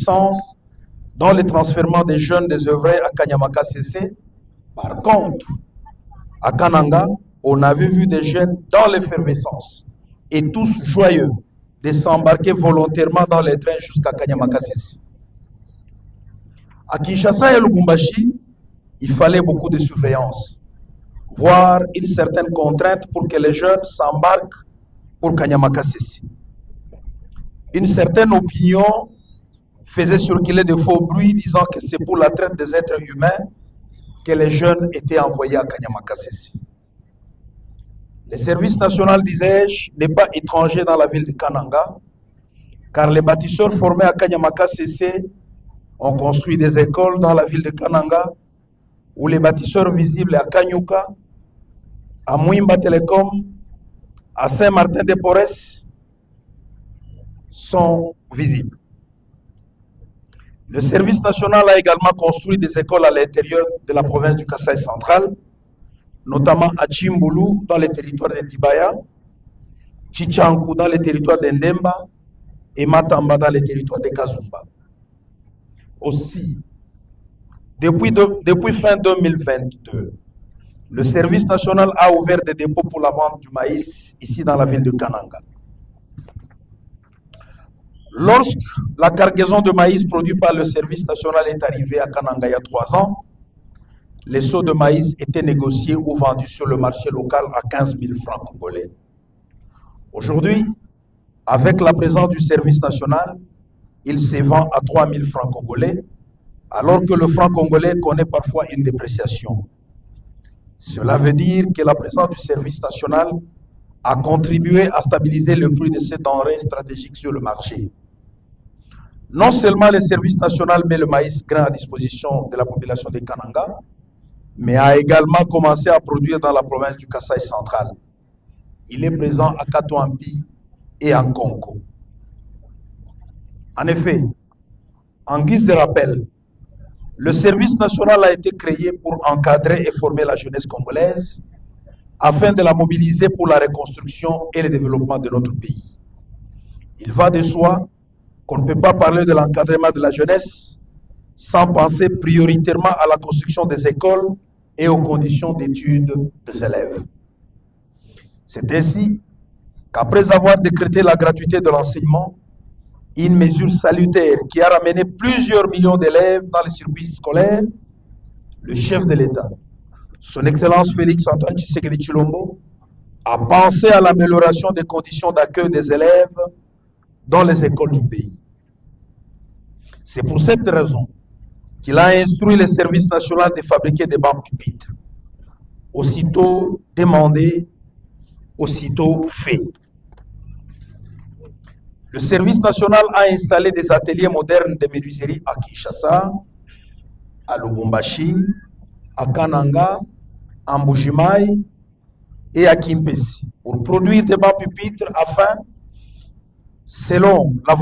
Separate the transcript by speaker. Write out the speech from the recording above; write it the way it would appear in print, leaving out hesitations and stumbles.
Speaker 1: puissance dans le transfèrement des jeunes désœuvrés à Kanyamaka CC. Par contre, à Kananga, on avait vu des jeunes dans l'effervescence et tous joyeux de s'embarquer volontairement dans les trains jusqu'à Kanyamaka CC. À Kinshasa et Lubumbashi, il fallait beaucoup de surveillance, voire une certaine contrainte pour que les jeunes s'embarquent pour Kanyamaka CC. Une certaine opinion faisait circuler de faux bruits disant que c'est pour la traite des êtres humains que les jeunes étaient envoyés à Kanyamaka CC. Le service national, disais-je, n'est pas étranger dans la ville de Kananga, car les bâtisseurs formés à Kanyamaka CC ont construit des écoles dans la ville de Kananga, où les bâtisseurs visibles à Kanyuka, à Mouimba Telecom, à Saint-Martin-de-Porres sont visibles. Le service national a également construit des écoles à l'intérieur de la province du Kasaï central, notamment à Chimbulu dans le territoire de Dibaya, Chichankou dans le territoire d'Endemba et Matamba dans le territoire de Kazumba. Aussi, depuis fin 2022, le service national a ouvert des dépôts pour la vente du maïs ici dans la ville de Kananga. Lorsque la cargaison de maïs produite par le service national est arrivée à Kananga il y a 3 ans, les seaux de maïs étaient négociés ou vendus sur le marché local à 15 000 francs congolais. Aujourd'hui, avec la présence du service national, il se vend à 3 000 francs congolais, alors que le franc congolais connaît parfois une dépréciation. Cela veut dire que la présence du service national a contribué à stabiliser le prix de ces denrées stratégiques sur le marché. Non seulement le service national met le maïs grain à disposition de la population de Kananga, mais a également commencé à produire dans la province du Kasaï central. Il est présent à Katouampi et à Congo. En effet, en guise de rappel, le service national a été créé pour encadrer et former la jeunesse congolaise afin de la mobiliser pour la reconstruction et le développement de notre pays. Il va de soi qu'on ne peut pas parler de l'encadrement de la jeunesse sans penser prioritairement à la construction des écoles et aux conditions d'études des élèves. C'est ainsi qu'après avoir décrété la gratuité de l'enseignement, une mesure salutaire qui a ramené plusieurs millions d'élèves dans les circuits scolaires, le chef de l'État, son Excellence Félix Antoine Tshisekedi Tshilombo, a pensé à l'amélioration des conditions d'accueil des élèves dans les écoles du pays. C'est pour cette raison qu'il a instruit le service national de fabriquer des bancs pupitres. Aussitôt demandé, aussitôt fait. Le service national a installé des ateliers modernes de menuiserie à Kinshasa, à Lubumbashi, à Kananga, à Mbujimaï et à Kimpesi pour produire des bancs pupitres afin, selon la volonté